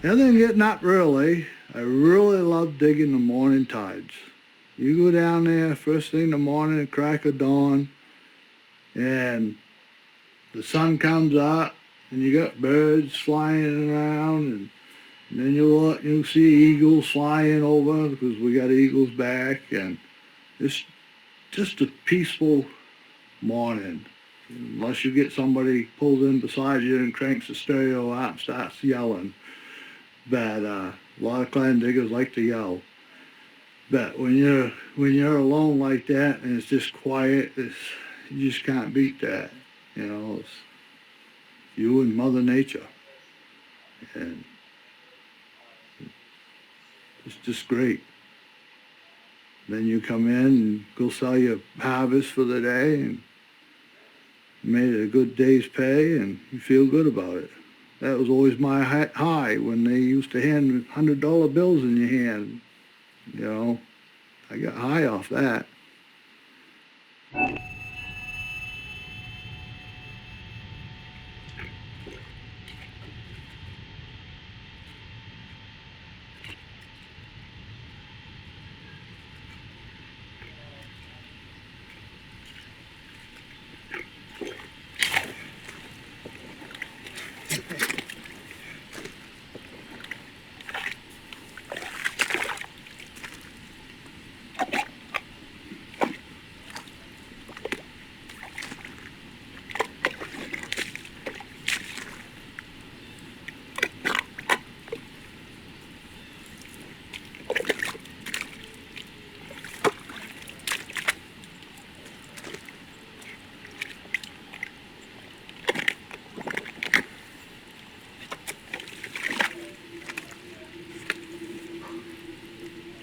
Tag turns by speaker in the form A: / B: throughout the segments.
A: other than getting up early, I really love digging the morning tides. You go down there first thing in the morning, crack of dawn, and the sun comes up, and you got birds flying around, and then you look, you see eagles flying over because we got eagles back, and it's just a peaceful morning. Unless you get somebody pulled in beside you and cranks the stereo out and starts yelling. But a lot of clam diggers like to yell. But when you're alone like that and it's just quiet, you just can't beat that. You know, it's you and Mother Nature, and it's just great. Then you come in and go sell your harvest for the day and made it a good day's pay, and you feel good about it. That was always my high when they used to hand $100 bills in your hand. You know, I got high off that.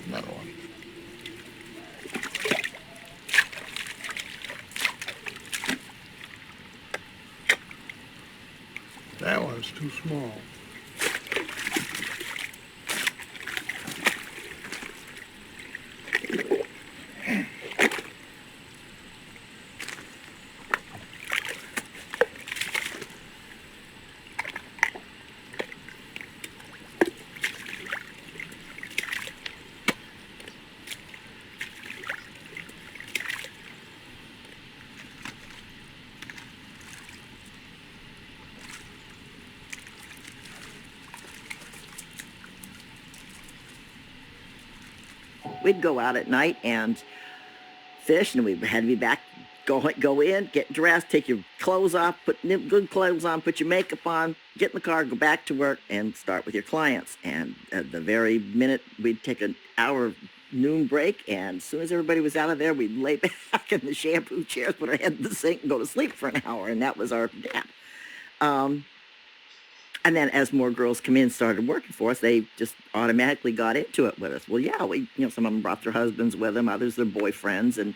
A: Another one. That one's too small.
B: We'd go out at night and fish, and we had to be back, go in, get dressed, take your clothes off, put good clothes on, put your makeup on, get in the car, go back to work, and start with your clients. And at the very minute, we'd take an hour noon break, and as soon as everybody was out of there, we'd lay back in the shampoo chairs, put our head in the sink, and go to sleep for an hour, and that was our nap. And then as more girls come in, started working for us, they just automatically got into it with us. Well, yeah, some of them brought their husbands with them, others their boyfriends, and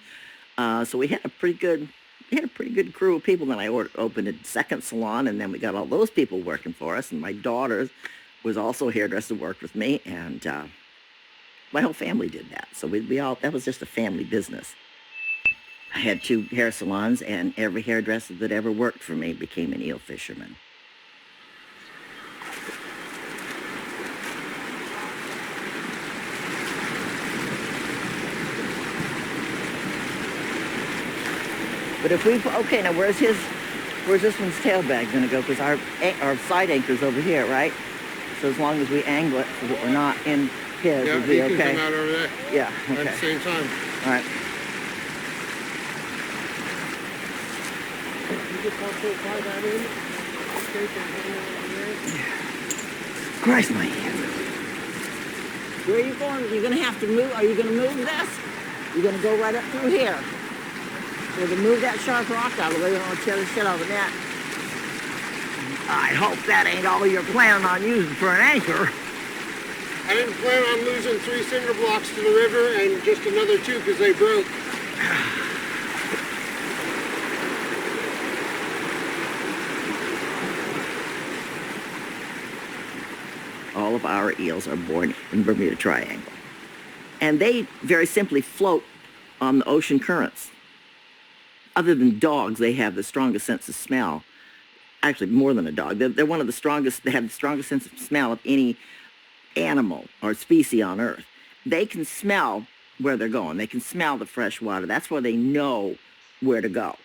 B: so we had a pretty good crew of people. Then I opened a second salon, and then we got all those people working for us. And my daughter was also a hairdresser, worked with me, and my whole family did that. So that was just a family business. I had 2 hair salons, and every hairdresser that ever worked for me became an eel fisherman. But if now where's this one's tail bag gonna go? Because our side anchor's over here, right? So as long as we angle it so that we're not in his,
C: yeah,
B: we'll be okay.
C: Yeah, can come out over there.
B: Yeah, okay.
C: At the same time.
B: All right.
C: You just want to apply that in?
B: Christ, my hands. Where are you going? You're gonna have to move. Are you gonna move this? You're gonna go right up through here. We're going to move that sharp rock out of the way. We don't want to tear the shit out of the net. I hope that ain't all you're planning on using for an anchor.
C: I didn't plan on losing 3 cinder blocks to the river and just another 2 because they broke.
B: All of our eels are born in Bermuda Triangle. And they very simply float on the ocean currents. Other than dogs, they have the strongest sense of smell. actually more than a dog. They're one of the strongest. They have the strongest sense of smell of any animal or species on Earth. They can smell where they're going. They can smell the fresh water. That's where they know where to go,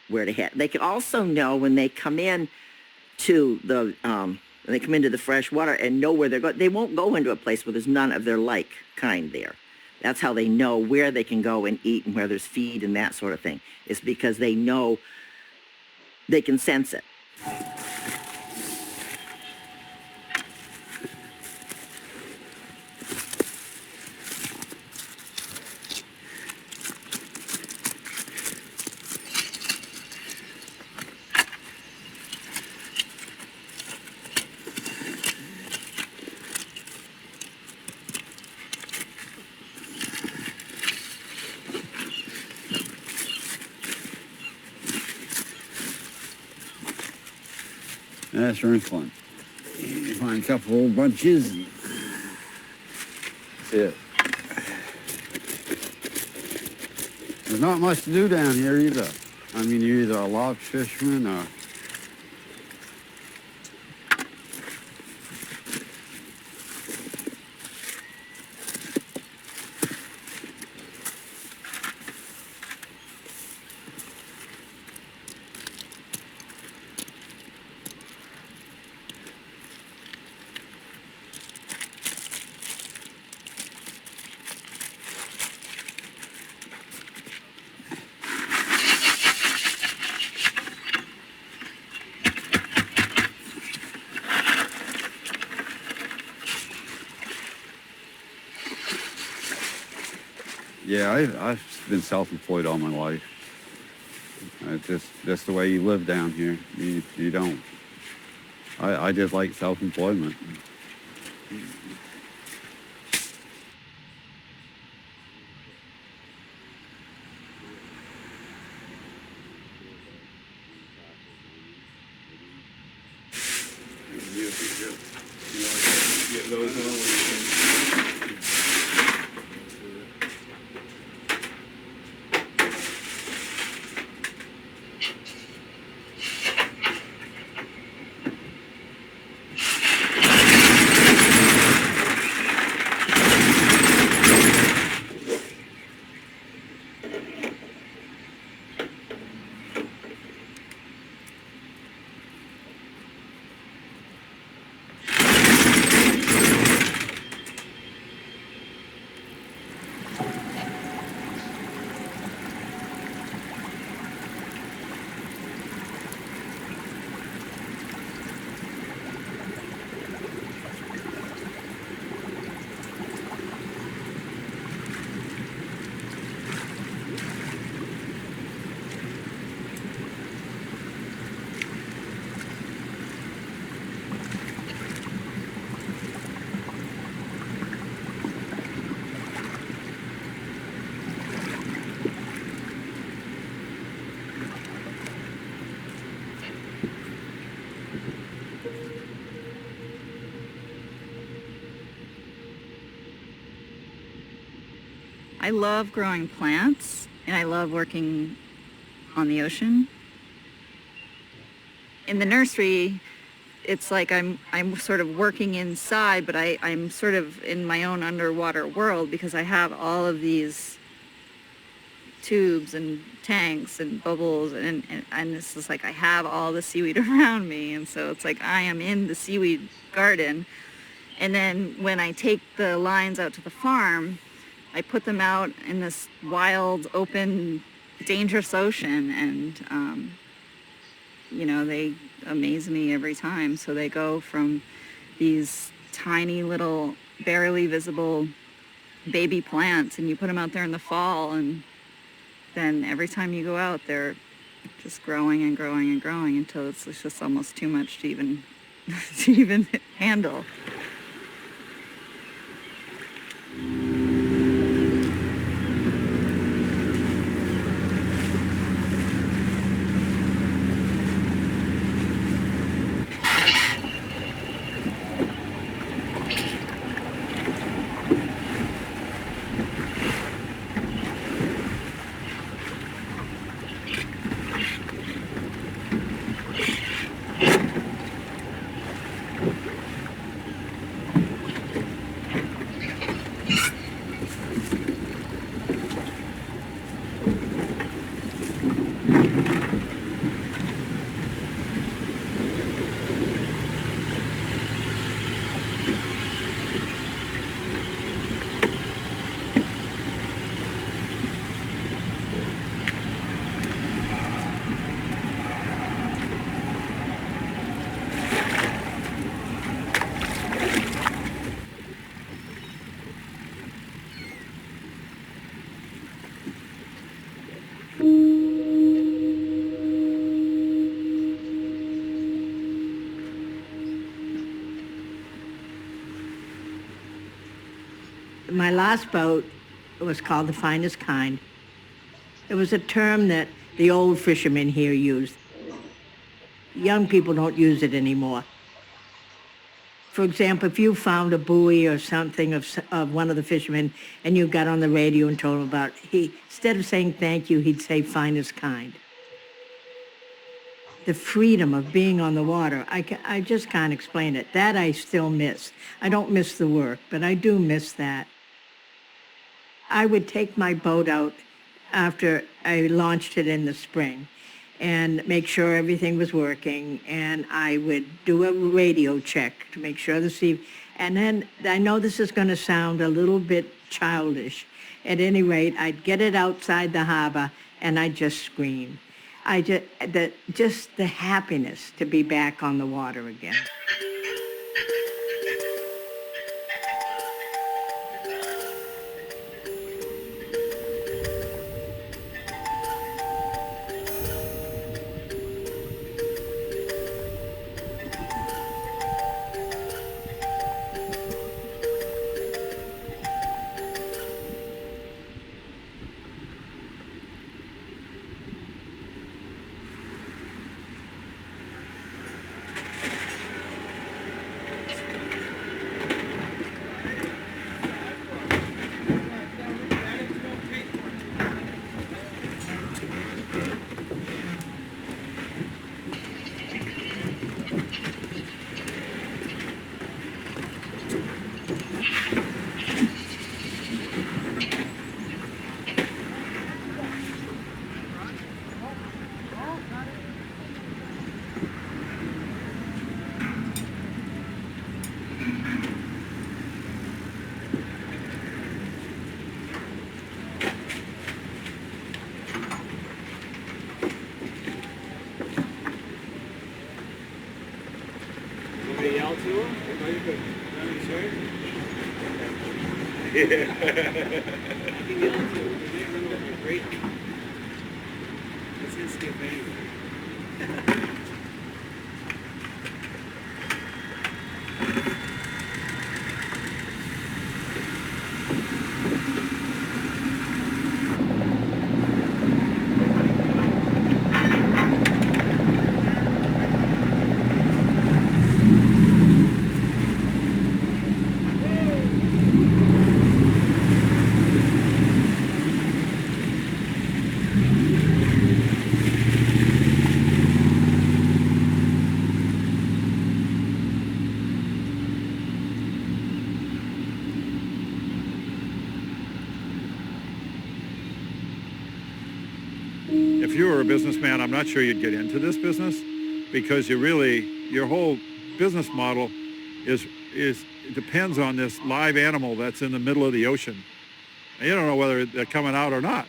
B: where to head. They can also know when they come in to the when they come into the fresh water and know where they're going. They won't go into a place where there's none of their like kind there. That's how they know where they can go and eat and where there's feed and that sort of thing. It's because they know, they can sense it.
D: That's really fun. You find a couple old bunches and that's it. There's not much to do down here either. I mean, you're either a log fisherman or yeah, I've been self-employed all my life. It's just the way you live down here. You don't. I just like self-employment.
E: Get those on.
F: I love growing plants and I love working on the ocean. In the nursery, it's like I'm sort of working inside, but I'm sort of in my own underwater world because I have all of these tubes and tanks and bubbles and this is like I have all the seaweed around me, and so it's like I am in the seaweed garden. And then when I take the lines out to the farm, I put them out in this wild, open, dangerous ocean, and you know, they amaze me every time. So they go from these tiny little, barely visible baby plants, and you put them out there in the fall, and then every time you go out, they're just growing and growing and growing until it's just almost too much to even to even handle.
E: My last boat was called the Finest Kind. It was a term that the old fishermen here used. Young people don't use it anymore. For example, if you found a buoy or something of one of the fishermen and you got on the radio and told him about it, instead of saying thank you, he'd say finest kind. The freedom of being on the water, I just can't explain it. That I still miss. I don't miss the work, but I do miss that. I would take my boat out after I launched it in the spring and make sure everything was working, and I would do a radio check to make sure the sea, and then I know this is going to sound a little bit childish. At any rate, I'd get it outside the harbor and I'd just scream. Just the happiness to be back on the water again.
C: Yell to him? No, you're good. No, you sure?
G: Yeah.
C: I can yell to him. They run over a great. Let's just skip anyway.
G: If you were a businessman, I'm not sure you'd get into this business because your whole business model depends on this live animal that's in the middle of the ocean. And you don't know whether they're coming out or not,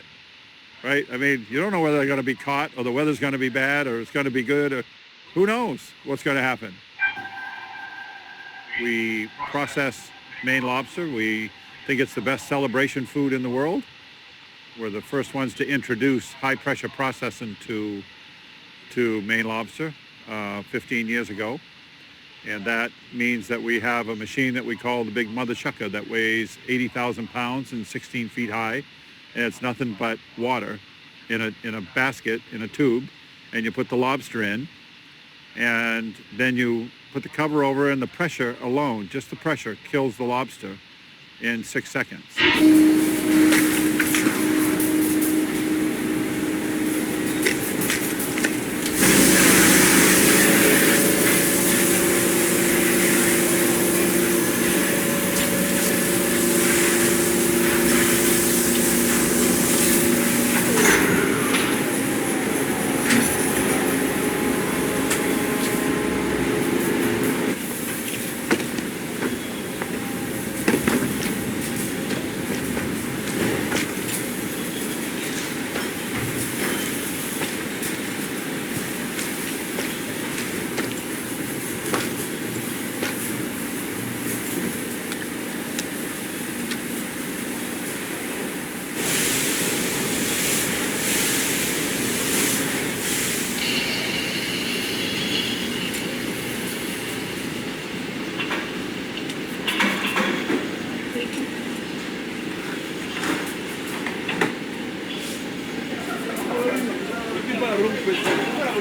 G: right? I mean, you don't know whether they're going to be caught or the weather's going to be bad or it's going to be good or who knows what's going to happen. We process Maine lobster. We think it's the best celebration food in the world. We're the first ones to introduce high-pressure processing to Maine lobster 15 years ago. And that means that we have a machine that we call the Big Mother Chucker that weighs 80,000 pounds and 16 feet high. And it's nothing but water in a basket, in a tube, and you put the lobster in, and then you put the cover over, and the pressure alone, just the pressure, kills the lobster in 6 seconds.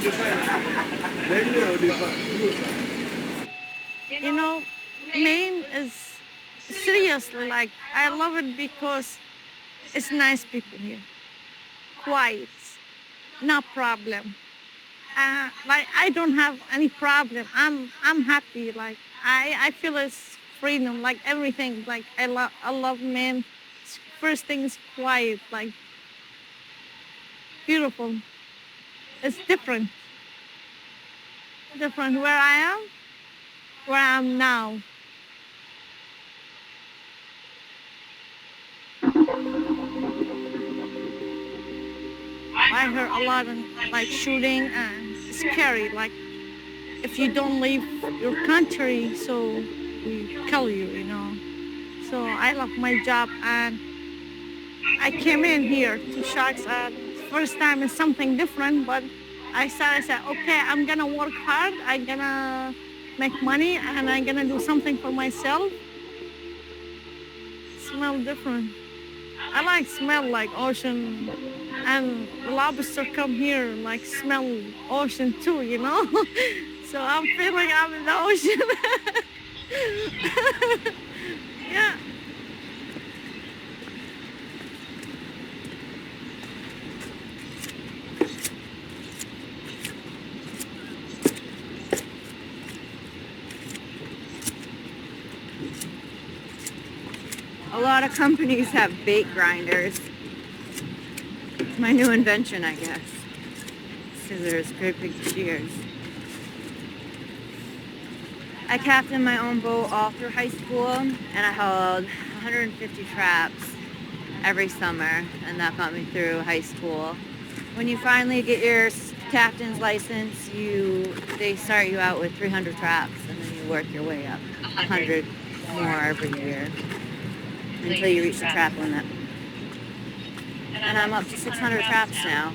F: You know, Maine is seriously like, I love it because it's nice people here, quiet, no problem. Like I don't have any problem. I'm happy. Like I feel it's freedom. Like everything. Like I love Maine. First thing is quiet. Like beautiful. It's different. Different where I am, where I am now. I heard a lot of like shooting and it's scary. Like if you don't leave your country, so we kill you, you know. So I love my job and I came in here to Sharks and first time is something different, but I said, okay, I'm gonna work hard, I'm gonna make money and I'm gonna do something for myself. Smell different. I like smell like ocean and the lobster come here like smell ocean too, you know? So I'm feeling I'm in the ocean. Yeah.
H: A lot of companies have bait grinders. It's my new invention, I guess. Scissors, great big shears. I captained my own boat all through high school, and I held 150 traps every summer, and that got me through high school. When you finally get your captain's license, they start you out with 300 traps, and then you work your way up 100 more every year until you reach the trap limit. And I'm up to 600 traps now.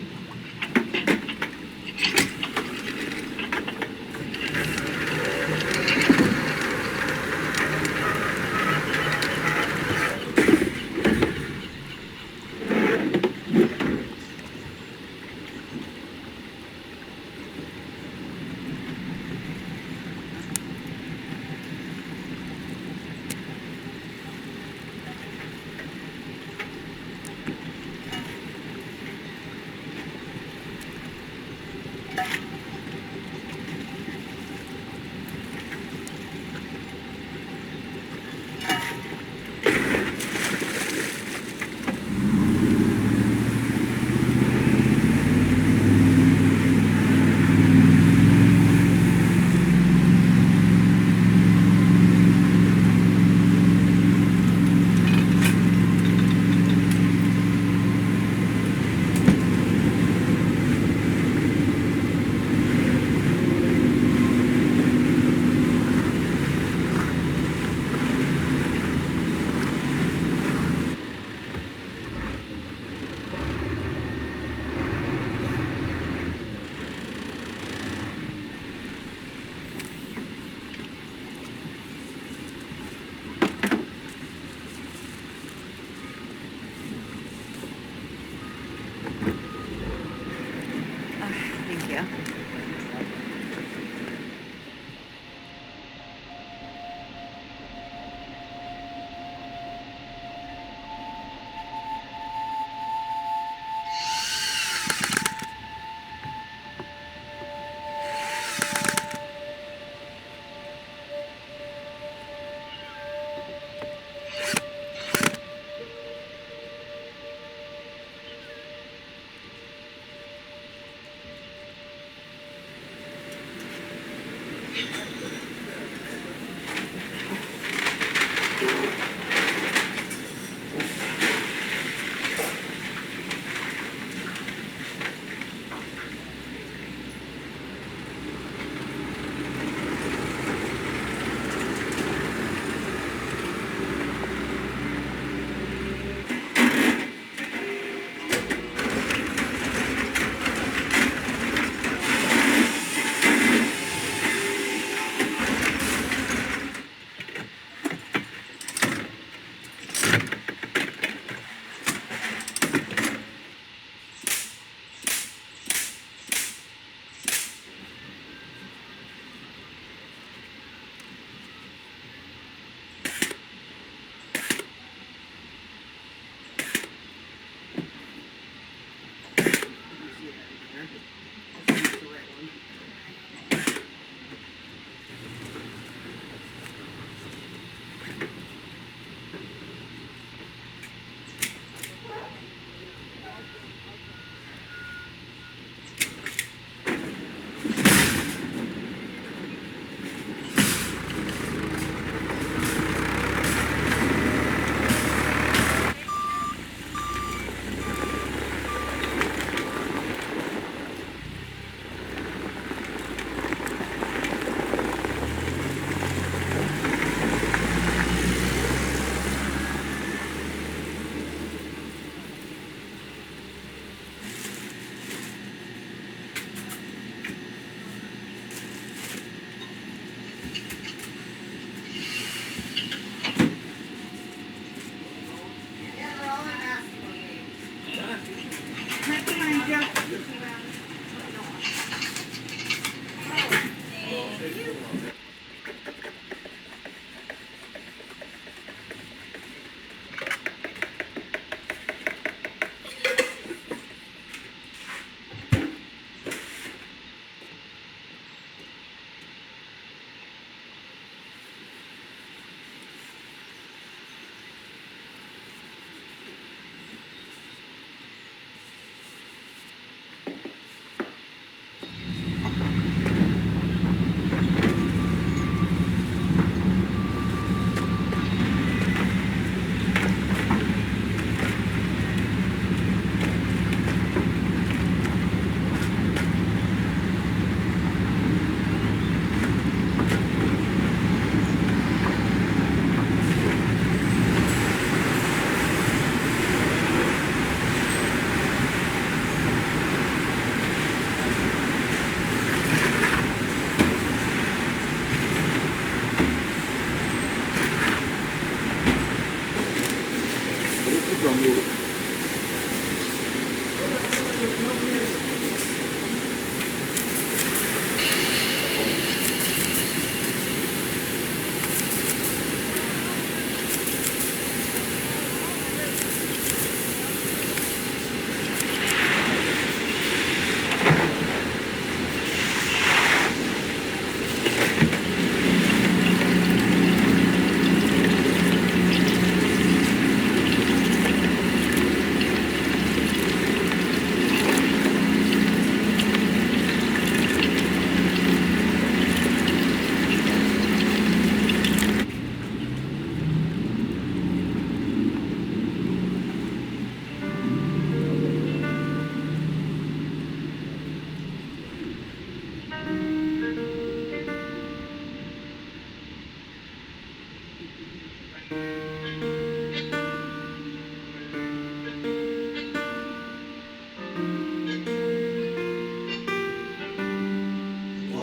A: from you.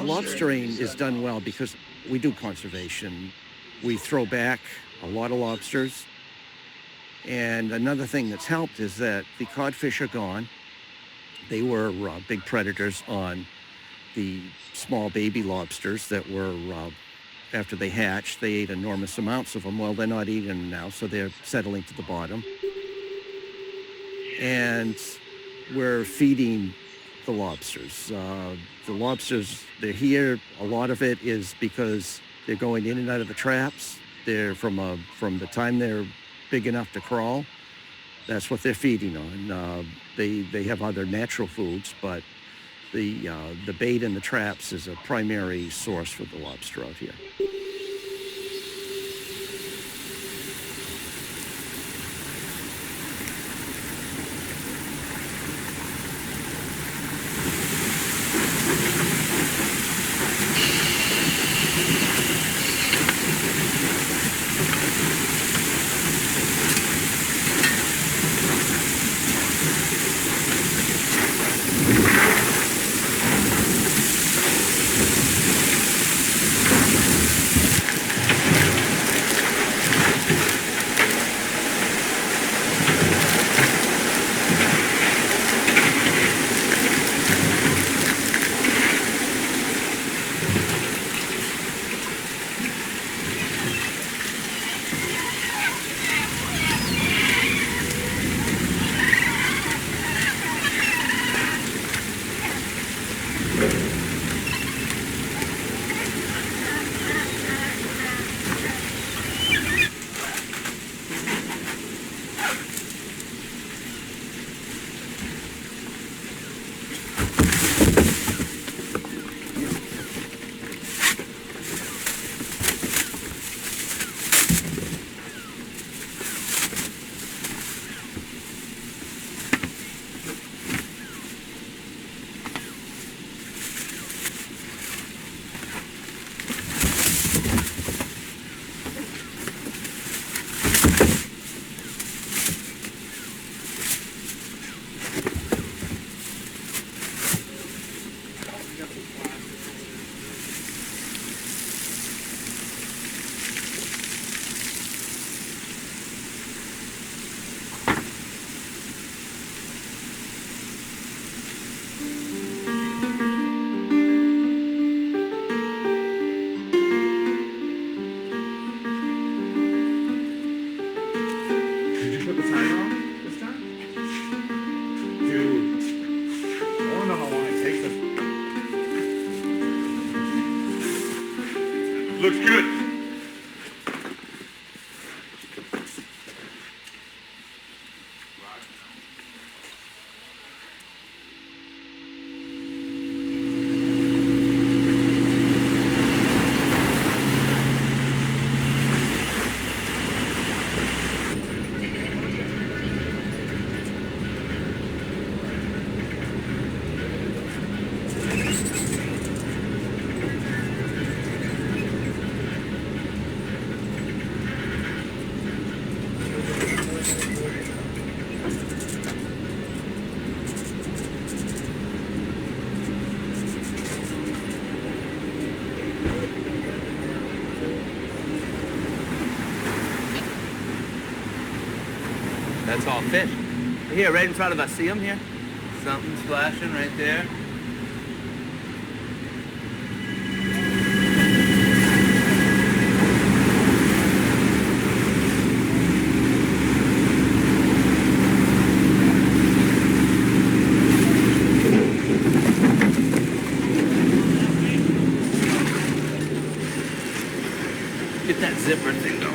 I: Lobstering is done well because we do conservation. We throw back a lot of lobsters. And another thing that's helped is that the codfish are gone. They were big predators on the small baby lobsters that were, after they hatched, they ate enormous amounts of them. Well, they're not eating them now, so they're settling to the bottom. And we're feeding the lobsters. The lobsters, they're here. A lot of it is because they're going in and out of the traps. They're from the time they're big enough to crawl, that's what they're feeding on. They have other natural foods, but the bait in the traps is a primary source for the lobster out here.
J: That's all fish. Here, right in front of us. See them here? Something splashing right there. Get that zipper thing going.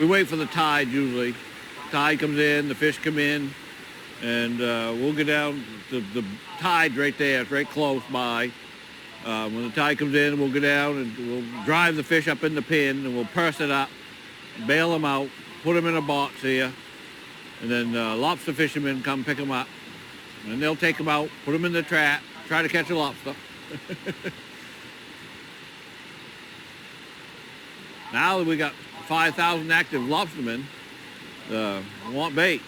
G: We wait for the tide usually. Tide comes in, the fish come in, and we'll get down to the tide right there. It's right close by. When the tide comes in, we'll go down and we'll drive the fish up in the pin and we'll purse it up, bail them out, put them in a box here, and then lobster fishermen come pick them up. And they'll take them out, put them in the trap, try to catch a lobster. Now that we got 5,000 active lobstermen, want bait.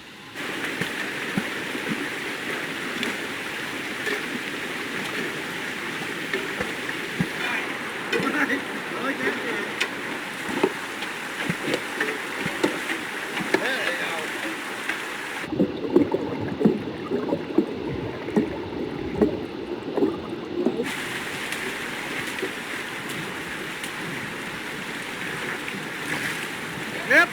G: Yep.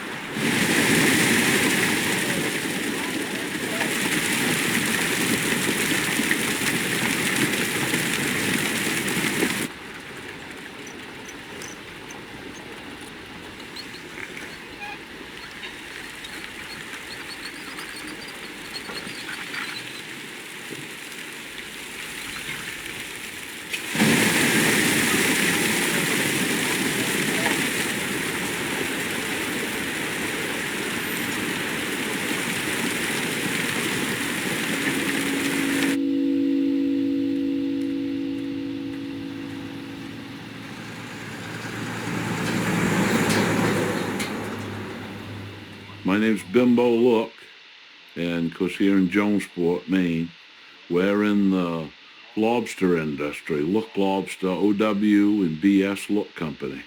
K: My name's Bimbo Look, and of course here in Jonesport, Maine, we're in the lobster industry, Look Lobster, OW and BS Look Company.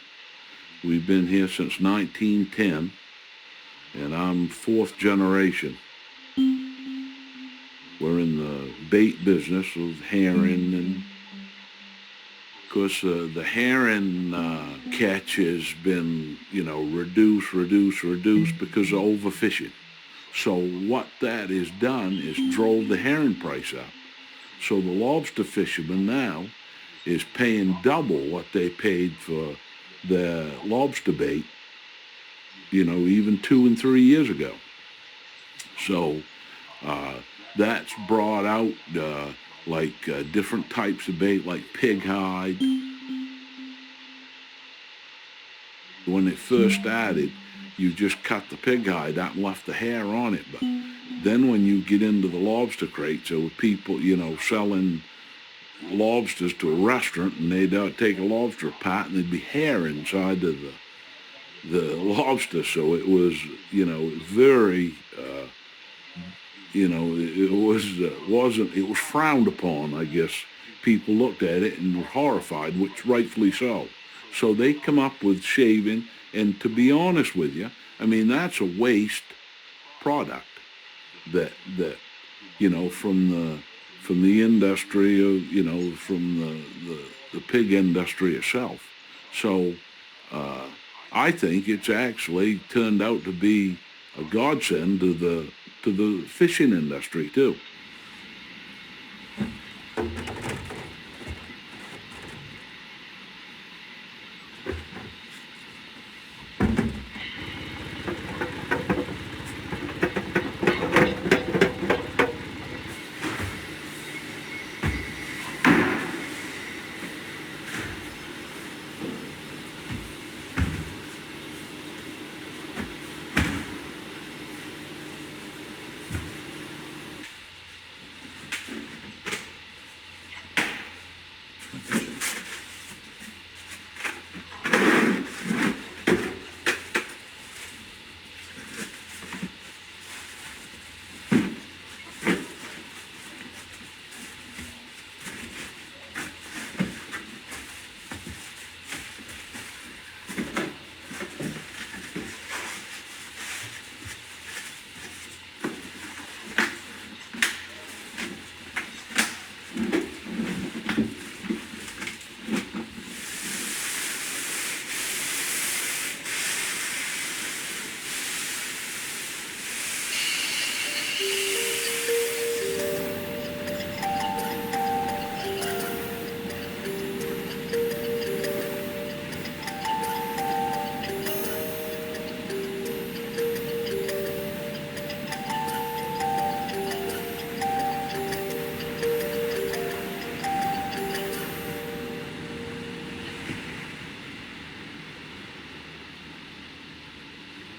K: We've been here since 1910, and I'm fourth generation. We're in the bait business with herring, and of course the herring catch has been, reduced because of overfishing. So what that has done is drove the herring price up. So the lobster fisherman now is paying double what they paid for the lobster bait, even 2 and 3 years ago. So that's brought out different types of bait like pig hide. When it first started, you just cut the pig hide out and left the hair on it. But then when you get into the lobster crates, there were people, selling lobsters to a restaurant, and they'd take a lobster apart and there'd be hair inside of the lobster. So it was, very, it was frowned upon, I guess. People looked at it and were horrified, which rightfully so. So they come up with shaving, and to be honest with you, I mean, that's a waste product that from the industry of, from the pig industry itself. So I think it's actually turned out to be a godsend to the fishing industry too.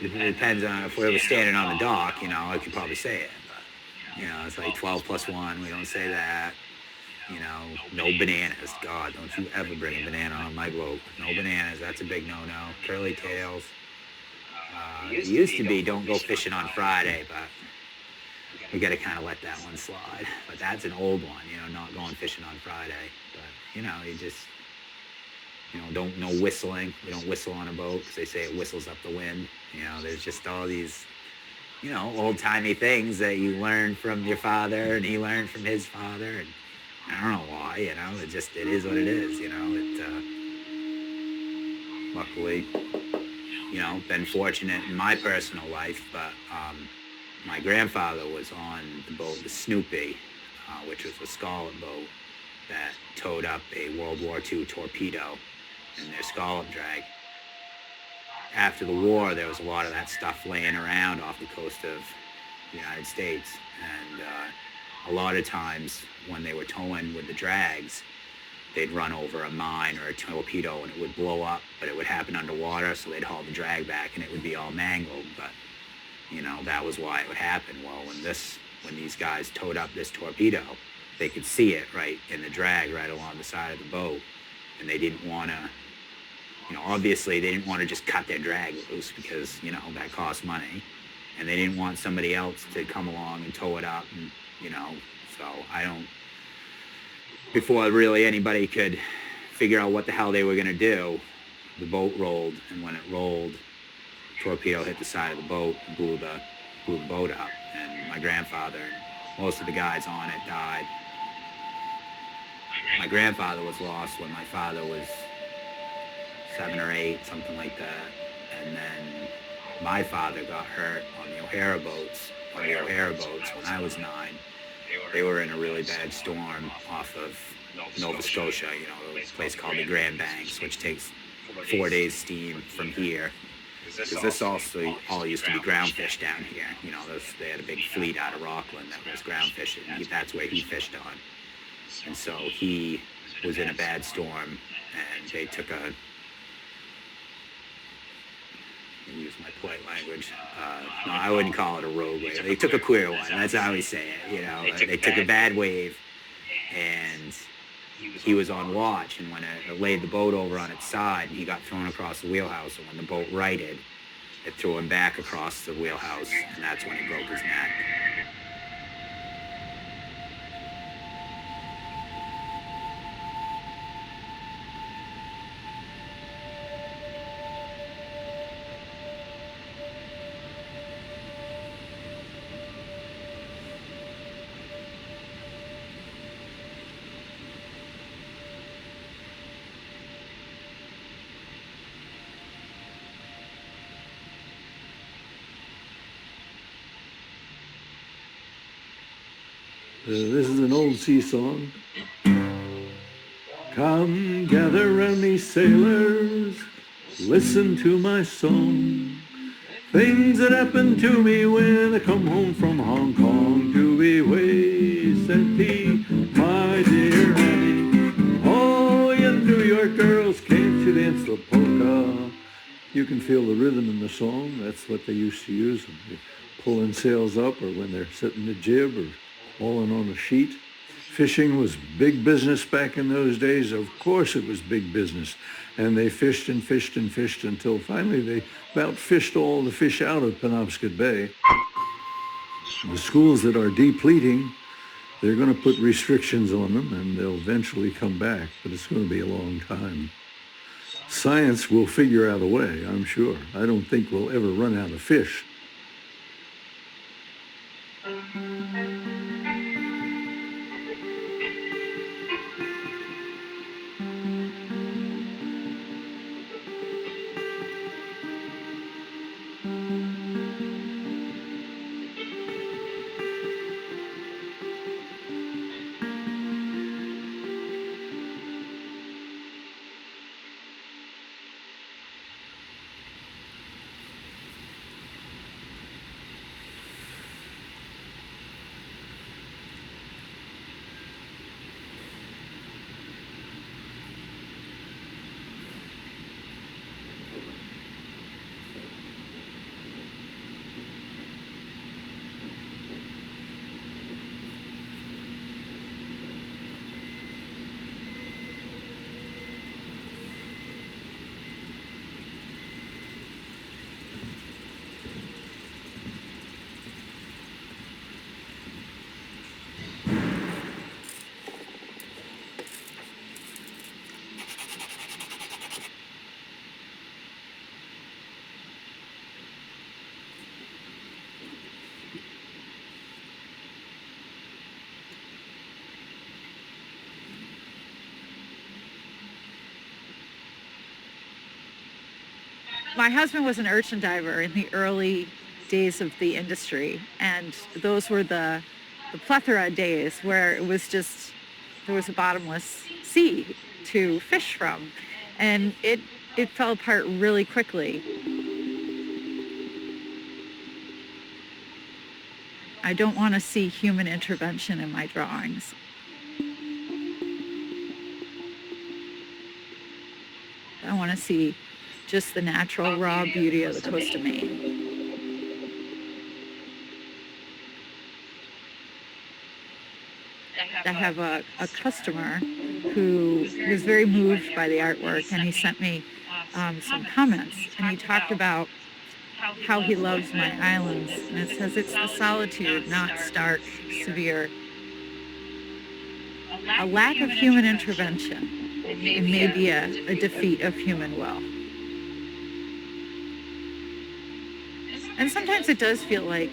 L: It depends on if we were standing on the dock, I could probably say it. But, it's like 12 plus 1. We don't say that. No bananas. God, don't you ever bring a banana on my boat. No bananas. That's a big no-no. Curly tails. It used to be don't go fishing on Friday, but we got to kind of let that one slide. But that's an old one, not going fishing on Friday. But, you just... no whistling. We don't whistle on a boat because they say it whistles up the wind. There's just all these, old-timey things that you learn from your father and he learned from his father. And I don't know why, it is what it is, luckily, been fortunate in my personal life, but my grandfather was on the boat, the Snoopy, which was a scallop boat that towed up a World War II torpedo in their scallop drag. After the war, there was a lot of that stuff laying around off the coast of the United States. And a lot of times when they were towing with the drags, they'd run over a mine or a torpedo and it would blow up, but it would happen underwater, so they'd haul the drag back and it would be all mangled. But, that was why it would happen. Well, when these guys towed up this torpedo, they could see it right in the drag right along the side of the boat. And they didn't want to, obviously they didn't want to just cut their drag loose because, that costs money. And they didn't want somebody else to come along and tow it up. And, so before really anybody could figure out what the hell they were going to do, the boat rolled. And when it rolled, the torpedo hit the side of the boat and blew the boat up. And my grandfather and most of the guys on it died. My grandfather was lost when my father was 7 or 8, something like that. And then my father got hurt on the O'Hara boats. When I was 9, they were in a really bad storm off of Nova Scotia, a place called the Grand Banks, which takes 4 days steam from here. Because this also all used to be ground fish down here. They had a big fleet out of Rockland that was ground fishing. That's where he fished on. And so he was in a bad storm, and they took use my polite language. No, I wouldn't call it a rogue wave. They took a queer one. That's how we say it. They took a bad wave, and he was on watch, and when it laid the boat over on its side, he got thrown across the wheelhouse, and when the boat righted, it threw him back across the wheelhouse, and that's when he broke his neck.
M: This is an old sea song. Come gather round me, sailors, listen to my song. Things that happened to me when I come home from Hong Kong to be Wasentee, my dear Annie. Oh, you New York girls, can't you dance the polka? You can feel the rhythm in the song. That's what they used to use when they're pulling sails up, or when they're setting the jib, or hauling on a sheet. Fishing was big business back in those days. Of course it was big business. And they fished and fished and fished until finally they about fished all the fish out of Penobscot Bay. The schools that are depleting, they're going to put restrictions on them, and they'll eventually come back, but it's going to be a long time. Science will figure out a way, I'm sure. I don't think we'll ever run out of fish.
F: My husband was an urchin diver in the early days of the industry, and those were the plethora days where it was just, there was a bottomless sea to fish from, and it fell apart really quickly. I don't want to see human intervention in my drawings. I want to see just the natural, raw beauty of the coast of Maine. I have a customer who was very moved by the artwork, and he sent me some comments, and he talked about how he loves my islands, and it says it's the solitude, not stark, severe. A lack of human intervention. It may be a defeat of human will. And sometimes it does feel like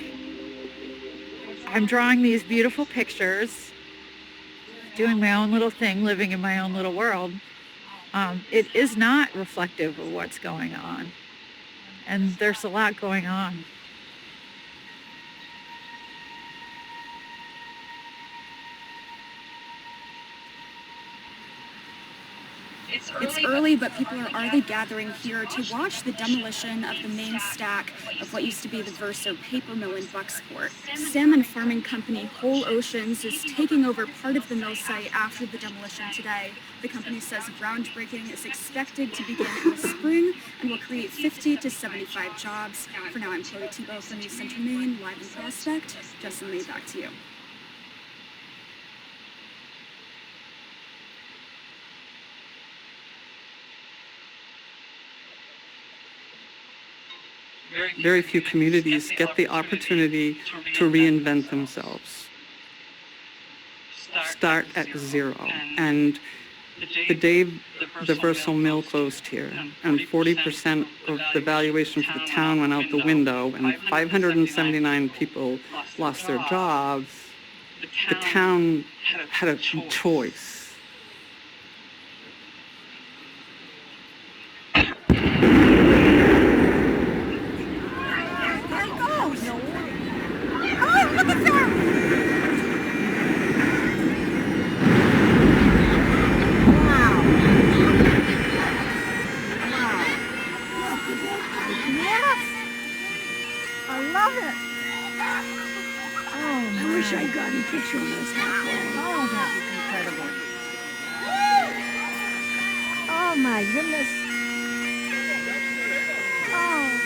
F: I'm drawing these beautiful pictures, doing my own little thing, living in my own little world. It is not reflective of what's going on. And there's a lot going on.
N: It's early, but people are already gathering here to watch the demolition of the main stack of what used to be the Verso paper mill in Bucksport. Salmon farming company Whole Oceans is taking over part of the mill site after the demolition today. The company says groundbreaking is expected to begin in the spring and will create 50 to 75 jobs. For now, I'm Chloe Thibault from East Central Maine, live in Prospect. Justin Lee, back to you.
O: Very few communities get the opportunity to reinvent themselves, start at zero. And the day the Versal Mill closed here, and 40% of the valuation for the town went out the window, and 579 people lost their jobs, the town had a choice.
E: I wish I'd gotten a picture of this halfway.
H: Oh, that was incredible.
E: Oh my goodness. Oh,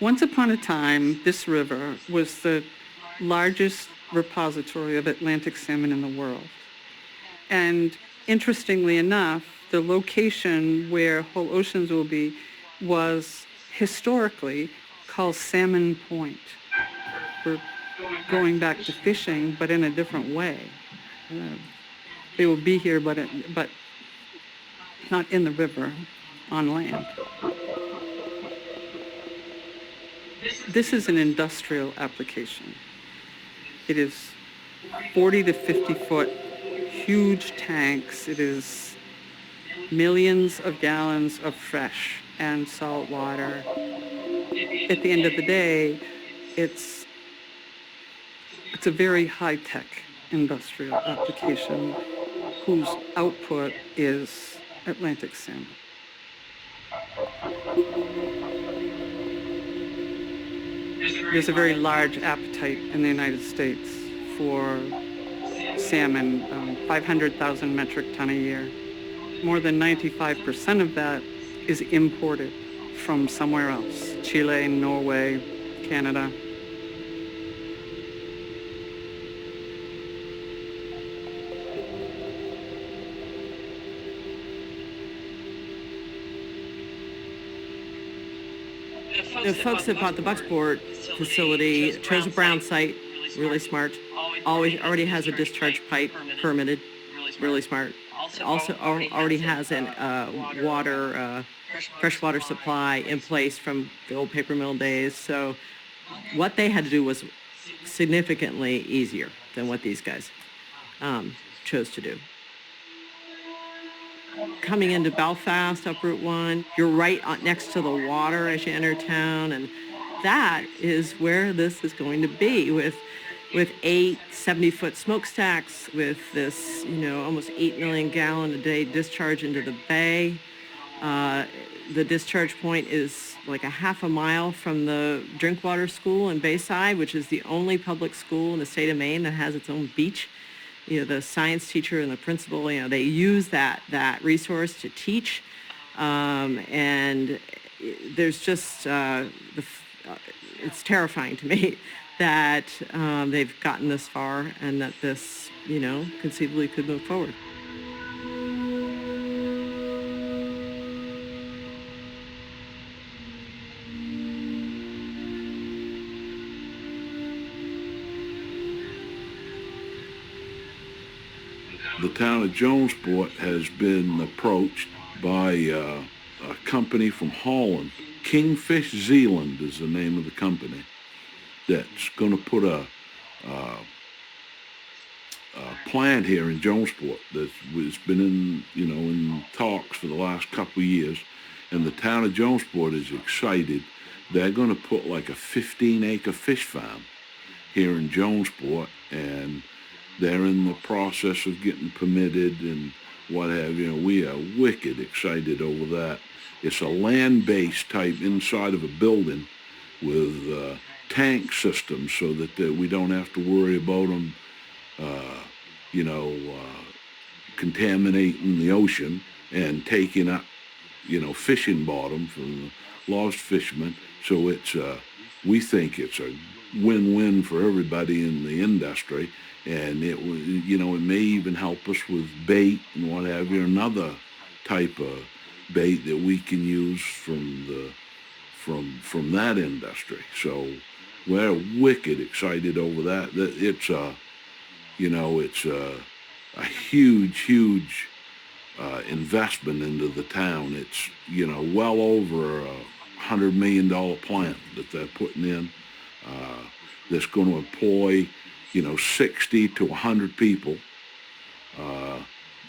O: Once upon a time, this river was the largest repository of Atlantic salmon in the world. And interestingly enough, the location where whole oceans will be was historically called Salmon Point. We're going back to fishing, but in a different way. They will be here, but not in the river, on land. This is an industrial application. It is 40 to 50 foot huge tanks. It is millions of gallons of fresh and salt water. At the end of the day, it's a very high-tech industrial application whose output is Atlantic salmon. There's a very large appetite in the United States for salmon, 500,000 metric ton a year. More than 95% of that is imported from somewhere else, Chile, Norway, Canada.
P: The folks that bought the Bucksport facility chose a brown site, really smart. Already has a discharge pipe permitted, really smart. Also already has an freshwater supply in place from the old paper mill days. So what they had to do was significantly easier than what these guys chose to do. Coming into Belfast up Route 1, you're right next to the water as you enter town, and that is where this is going to be with 8 70-foot smokestacks, with this, almost 8 million gallon a day discharge into the bay. The discharge point is like a half a mile from the Drinkwater School in Bayside, which is the only public school in the state of Maine that has its own beach. The science teacher and the principal, they use that resource to teach. And there's just, it's terrifying to me that they've gotten this far and that this, conceivably could move forward.
K: The town of Jonesport has been approached by a company from Holland. Kingfish Zealand is the name of the company that's going to put a plant here in Jonesport that's been in talks for the last couple of years, and the town of Jonesport is excited. They're going to put like a 15-acre fish farm here in Jonesport, and they're in the process of getting permitted, and what have you. We are wicked excited over that. It's a land-based type inside of a building with tank systems so that we don't have to worry about them, you know, contaminating the ocean and taking up, you know, fishing bottom from the lost fishermen. So it's, we think it's a win-win for everybody in the industry. And it was, you know, it may even help us with bait and what have you, another type of bait that we can use from the, from that industry. So we're wicked excited over that. It's you know, it's a huge investment into the town. It's, you know, well over $100 million plant that they're putting in. That's going to employ, you know, 60 to 100 people.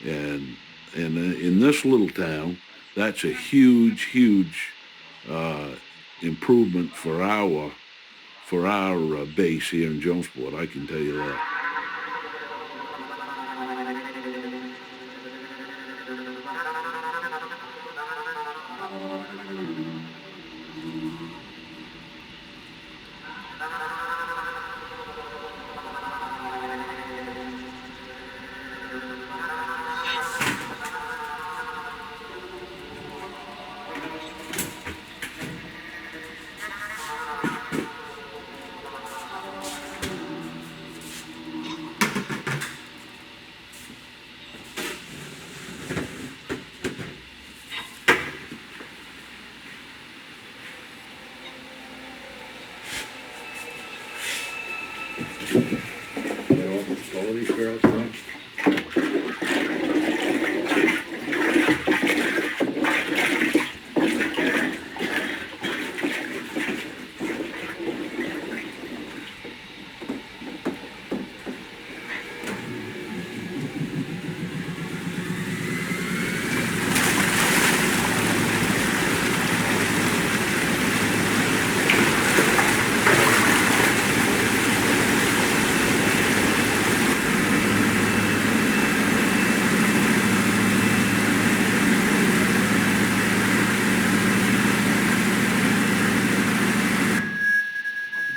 K: And in this little town, that's a huge improvement for our base here in Jonesport. I can tell you that.
A: All these girls, man.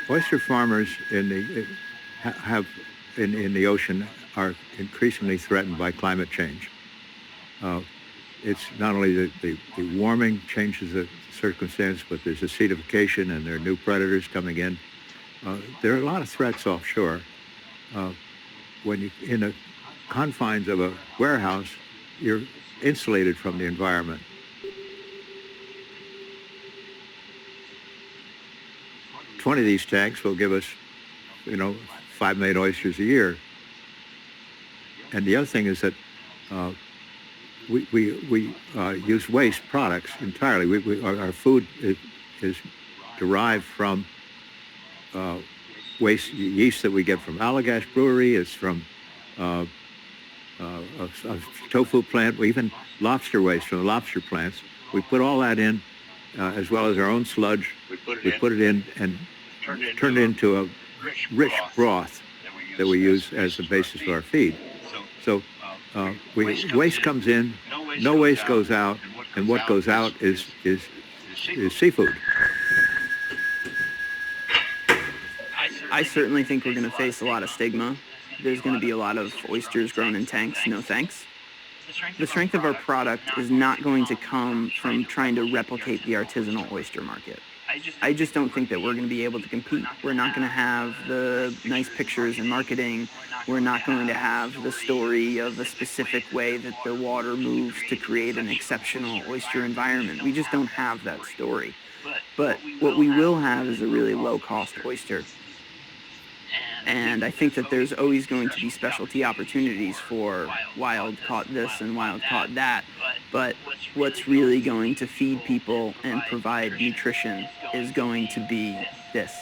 Q: Oyster farmers in the ocean are increasingly threatened by climate change. It's not only the warming changes the circumstance, but there's acidification and there are new predators coming in. There are a lot of threats offshore. When you in the confines of a warehouse, you're insulated from the environment. 20 of these tanks will give us, you know, 5 million oysters a year. And the other thing is that we use waste products entirely. Our food is derived from waste yeast that we get from Allagash Brewery. It's from a tofu plant, even lobster waste from the lobster plants. We put all that in, as well as our own sludge. We put it in and turn it into a rich broth that we use as the basis for our feed. So waste comes in, no waste goes out, and what goes out is seafood.
J: I certainly think we're going to face a lot of stigma. There's going to be a lot of oysters grown in tanks, no thanks. The strength of our product is not going to come from trying to replicate the artisanal oyster market. I just don't think that we're going to be able to compete. We're not going to have the nice pictures and marketing. We're not going to have the story of a specific way that the water moves to create an exceptional oyster environment. We just don't have that story. But what we will have is a really low-cost oyster. And I think that there's always going to be specialty opportunities for wild-caught this and wild-caught that. But what's really going to feed people and provide nutrition is going to be this.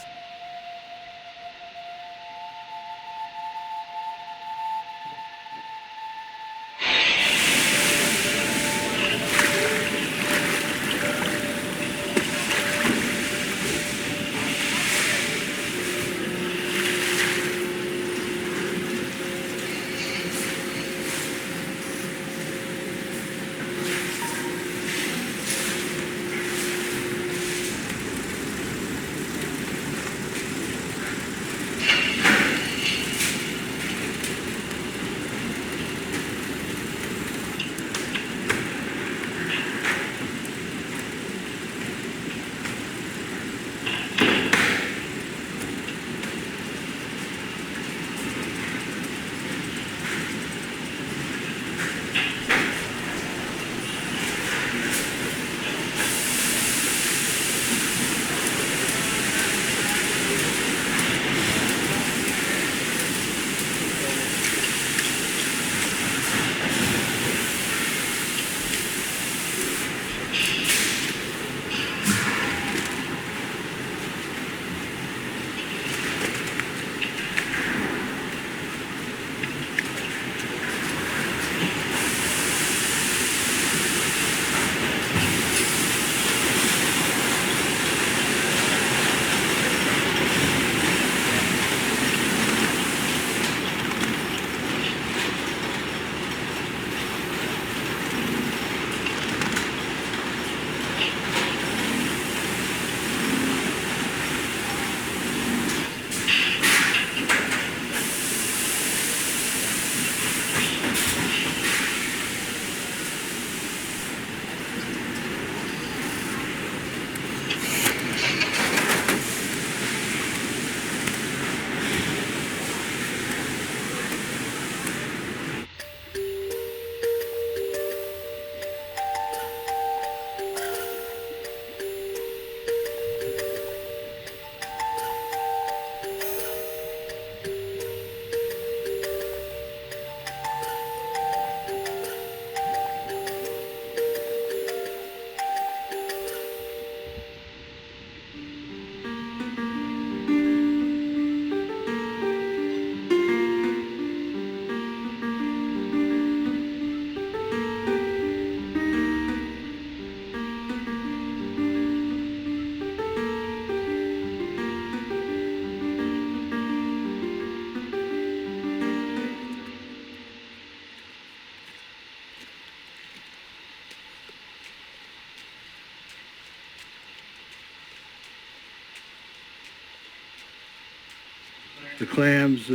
A: the clams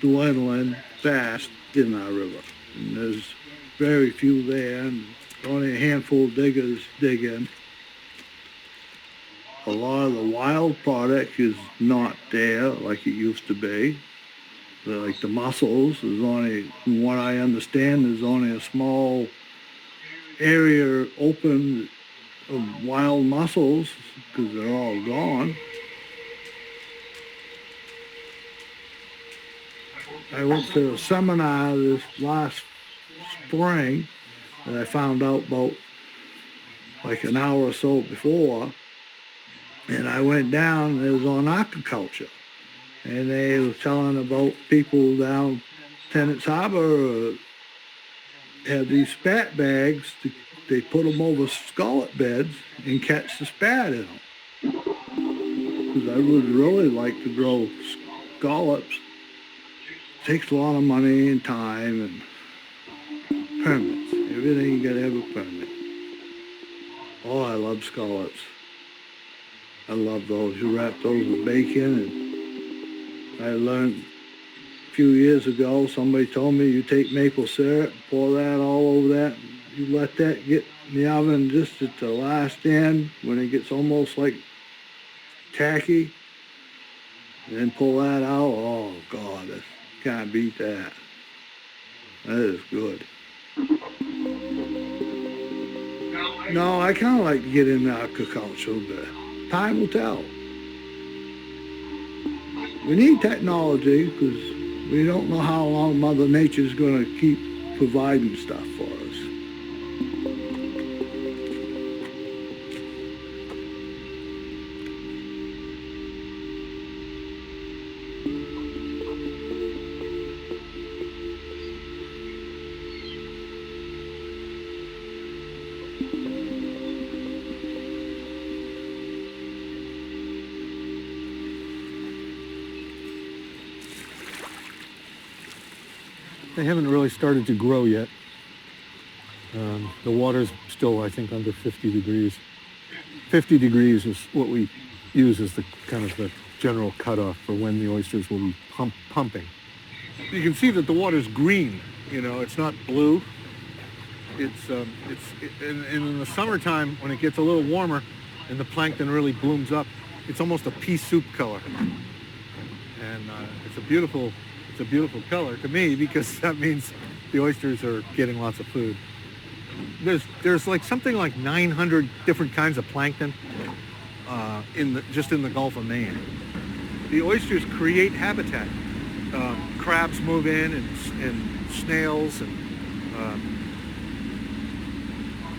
A: dwindling fast in our river. And there's very few there, and only a handful of diggers dig in. A lot of the wild product is not there like it used to be. Like the mussels, there's only, from what I understand, there's only a small area open of wild mussels because they're all gone. I went to a seminar this last spring that I found out about like an hour or so before, and I went down and it was on aquaculture, and they were telling about people down Tennant's Harbor have these spat bags, they put them over scallop beds and catch the spat in them. Because I would really like to grow scallops. Takes a lot of money and time and permits. Everything you gotta have a permit. Oh, I love scallops. I love those. You wrap those with bacon, and I learned a few years ago, somebody told me you take maple syrup, pour that all over that, you let that get in the oven just at the last end when it gets almost like tacky, and then pull that out. Oh God, can't beat that. That is good. No, I kind of like to get into aquaculture, but time will tell. We need technology because we don't know how long Mother Nature's going to keep providing stuff for us.
M: They haven't really started to grow yet. The water's still, I think, under 50 degrees. 50 degrees is what we use as the kind of the general cutoff for when the oysters will be pumping. You can see that the water's green. You know, it's not blue. In the summertime when it gets a little warmer and the plankton really blooms up, it's almost a pea soup color, and it's a beautiful color to me because that means the oysters are getting lots of food. There's like something like 900 different kinds of plankton just in the Gulf of Maine. The oysters create habitat. Crabs move in and snails, and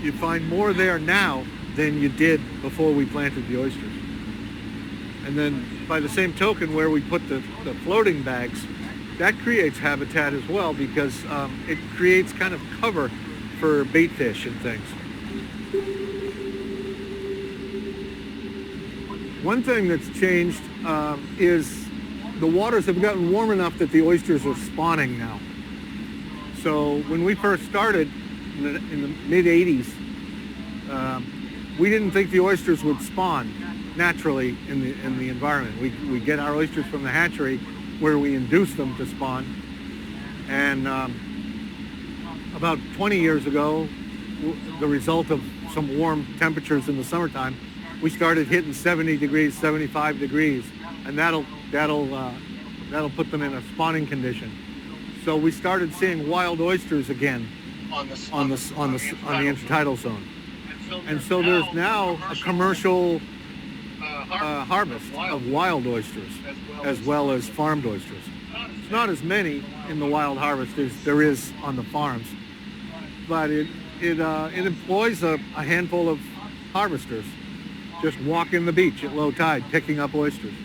M: you find more there now than you did before we planted the oysters. And then by the same token, where we put the floating bags, that creates habitat as well because it creates kind of cover for bait fish and things. One thing that's changed is the waters have gotten warm enough that the oysters are spawning now. So when we first started in the mid-'80s, we didn't think the oysters would spawn naturally in the environment. We get our oysters from the hatchery where we induce them to spawn. And about 20 years ago, the result of some warm temperatures in the summertime, we started hitting 70 degrees, 75 degrees, and that'll put them in a spawning condition. So we started seeing wild oysters again on the intertidal zone. And so there's now a commercial harvest of wild oysters as well as farmed oysters. It's not as many in the wild harvest as there is on the farms, but it employs a handful of harvesters just walking the beach at low tide picking up oysters.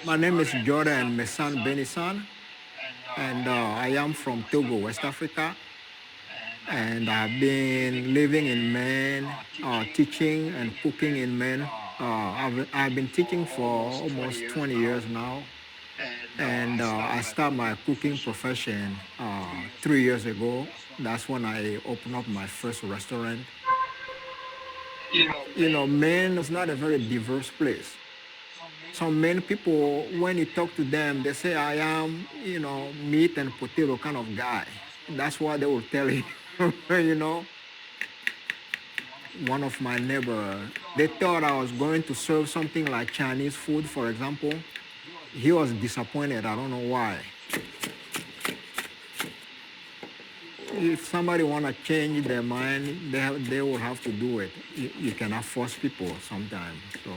R: My name is Jordan Mesan Benisan, and I am from Togo, West Africa. And I've been living in Maine, teaching and cooking in Maine. I've been teaching for almost 20 years now. And I started my cooking profession 3 years ago. That's when I opened up my first restaurant. Maine is not a very diverse place. Some Maine people, when you talk to them, they say, I am, meat and potato kind of guy. That's what they will tell you, you know. One of my neighbors, they thought I was going to serve something like Chinese food, for example. He was disappointed. I don't know why. If somebody want to change their mind, they will have to do it. You cannot force people sometimes. So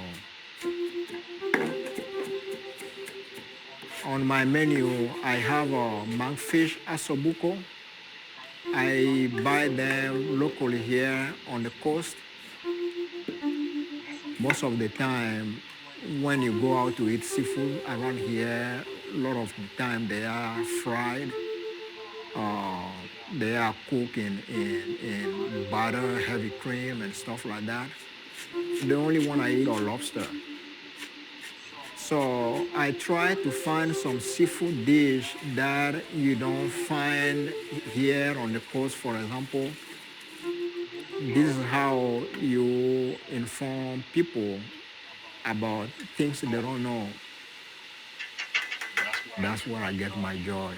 R: on my menu, I have a monkfish asobuco. I buy them locally here on the coast. Most of the time, when you go out to eat seafood around here, a lot of the time they are fried. They are cooked in butter, heavy cream, and stuff like that. The only one I eat are lobster. So I try to find some seafood dish that you don't find here on the coast, for example. This is how you inform people about things they don't know. That's where I get my joy.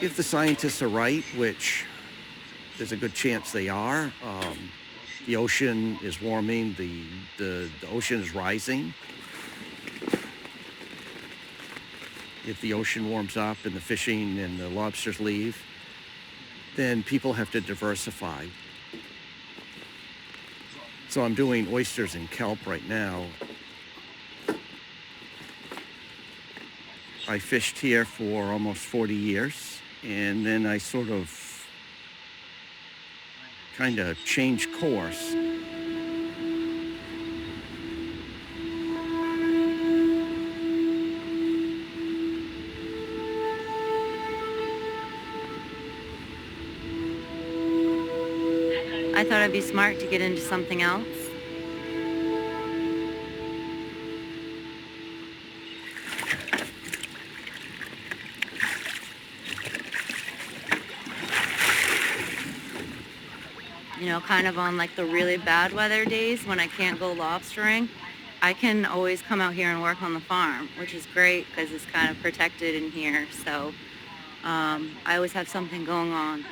I: If the scientists are right, which there's a good chance they are, the ocean is warming, the ocean is rising. If the ocean warms up and the fishing and the lobsters leave, then people have to diversify. So I'm doing oysters and kelp right now. I fished here for almost 40 years, and then I sort of kind of changed course.
H: I thought I'd be smart to get into something else. Kind of on like the really bad weather days when I can't go lobstering, I can always come out here and work on the farm, which is great because it's kind of protected in here. So I always have something going on.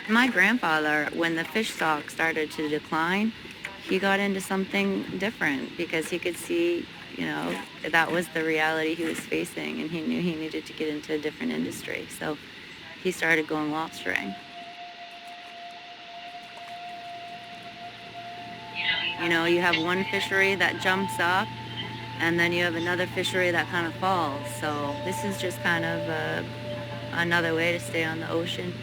H: My grandfather, when the fish stock started to decline, he got into something different because he could see, that was the reality he was facing, and he knew he needed to get into a different industry. So he started going lobstering. You have one fishery that jumps up, and then you have another fishery that kind of falls. So this is just kind of another way to stay on the ocean.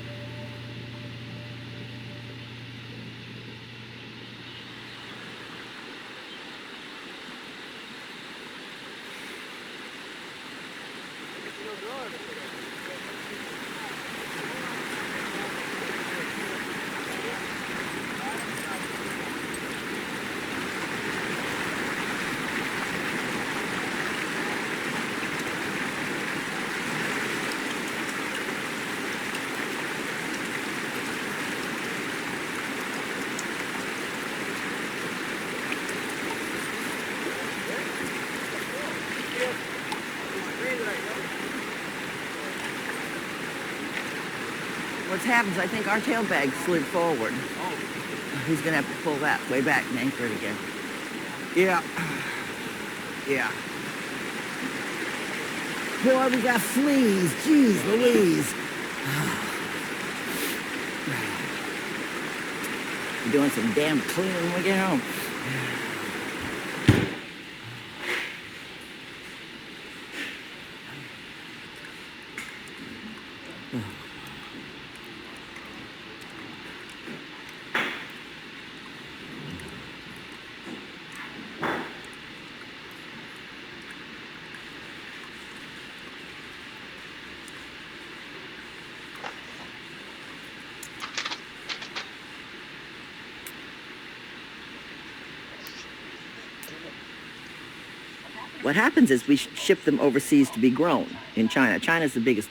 B: what's happened is I think our tail bag slid forward. He's gonna have to pull that way back and anchor it again.
I: Yeah. Yeah.
B: Boy, we got fleas. Jeez Louise. We're doing some damn cleaning when we get home. What happens is we ship them overseas to be grown in China. China's the biggest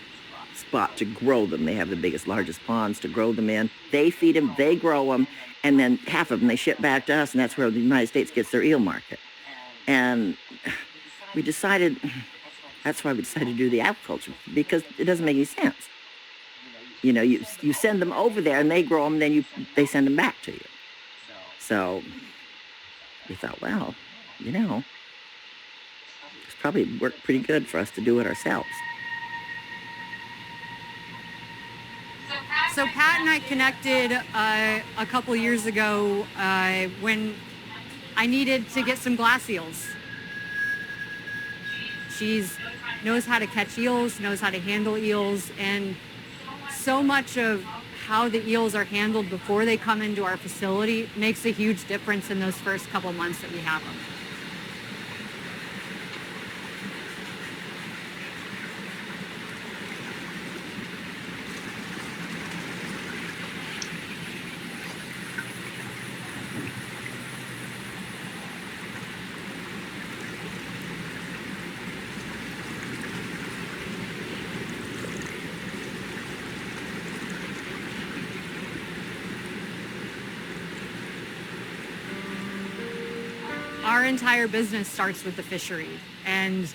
B: spot to grow them. They have the biggest, largest ponds to grow them in. They feed them, they grow them, and then half of them they ship back to us, and that's where the United States gets their eel market. And we decided, that's why we decided to do the aquaculture, because it doesn't make any sense. You know, you send them over there and they grow them, then they send them back to you. So we thought, well, you know, it's probably worked pretty good for us to do it ourselves.
S: So Pat and I connected a couple years ago when I needed to get some glass eels. She knows how to catch eels, knows how to handle eels, and so much of how the eels are handled before they come into our facility makes a huge difference in those first couple months that we have them. Our entire business starts with the fishery, and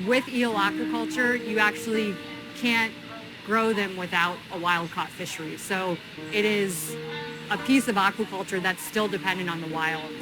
S: with eel aquaculture, you actually can't grow them without a wild-caught fishery. So it is a piece of aquaculture that's still dependent on the wild.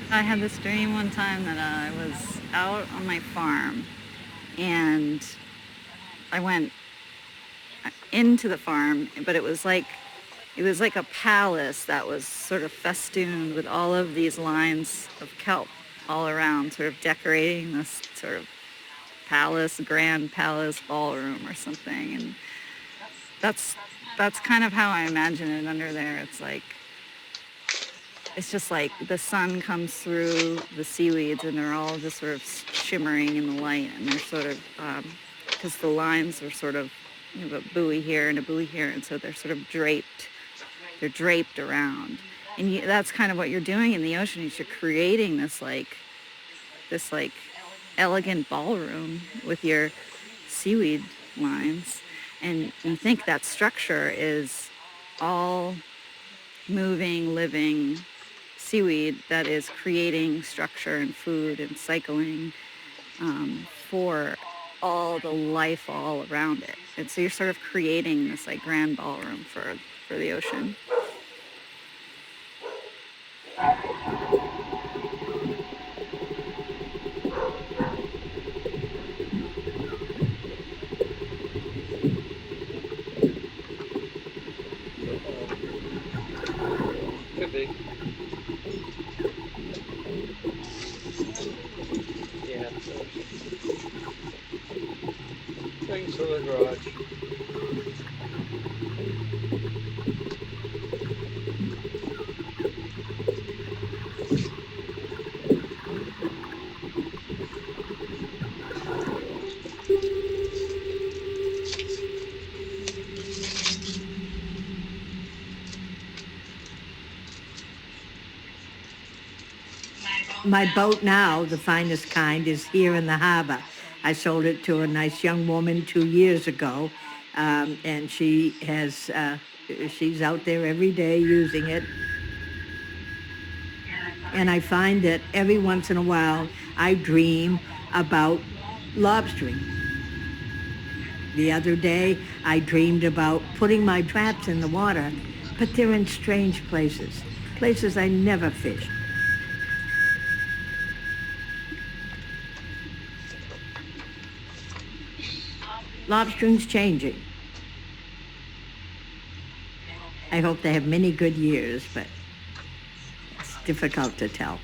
F: I had this dream one time that I was out on my farm and I went into the farm, but it was like a palace that was sort of festooned with all of these lines of kelp all around, sort of decorating this sort of palace, grand palace ballroom or something. And that's kind of how I imagine it under there. It's just like the sun comes through the seaweeds and they're all just sort of shimmering in the light, and they're sort of, because the lines are sort of, you have a buoy here and a buoy here, and so they're sort of draped. They're draped around. And that's kind of what you're doing in the ocean, is you're creating this elegant ballroom with your seaweed lines, and you think that structure is all moving, living seaweed that is creating structure and food and cycling for all the life all around it. And so you're sort of creating this like grand ballroom for the ocean.
T: Could be. Yeah. Things for the garage.
E: My boat now, the finest kind, is here in the harbor. I sold it to a nice young woman 2 years ago, and she's out there every day using it. And I find that every once in a while, I dream about lobstering. The other day, I dreamed about putting my traps in the water, but they're in strange places, places I never fished. Lobstering's changing. I hope they have many good years, but it's difficult to tell.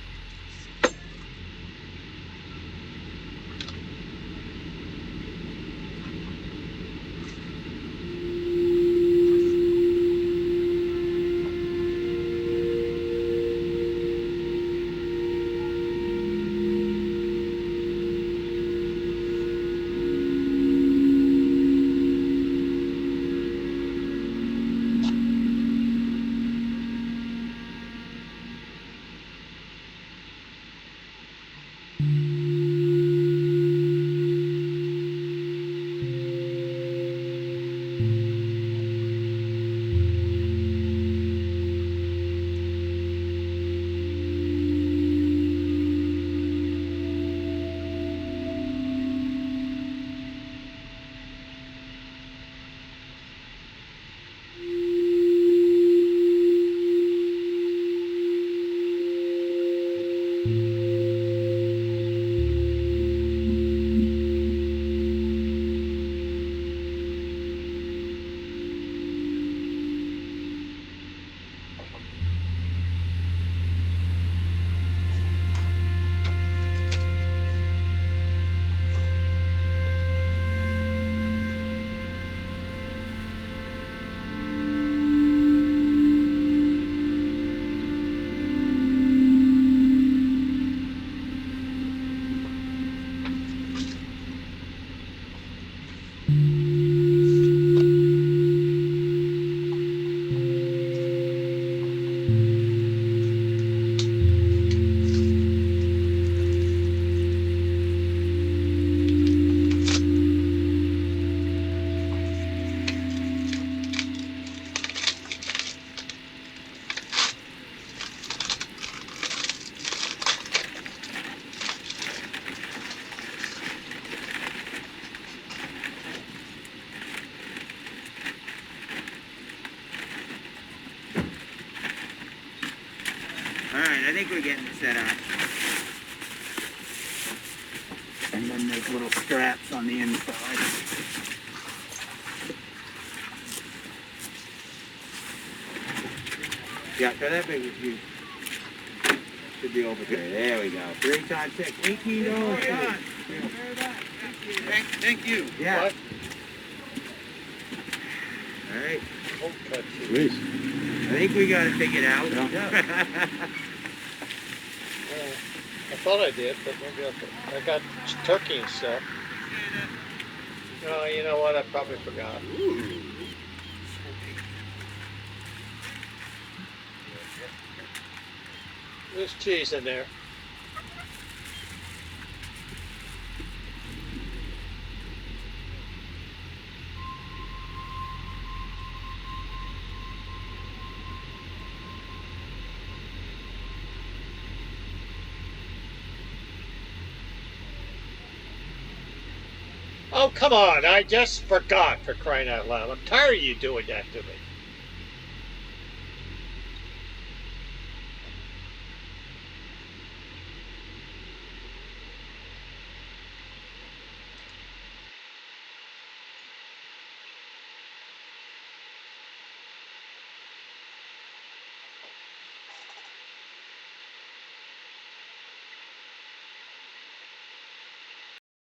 L: All right, I think we're getting set up. And then there's little straps on the inside. Yeah, so that big you should be over there. There we go. 3 times 6, $18.
I: Thank you.
L: Yeah.
T: What?
L: All right.
D: Please.
L: I think we got it figured out.
T: I thought I did, but maybe I got turkey and stuff. Oh, you know what? I probably forgot. There's cheese in there. Oh, come on. I just forgot, for crying out loud. I'm tired of you doing that to me.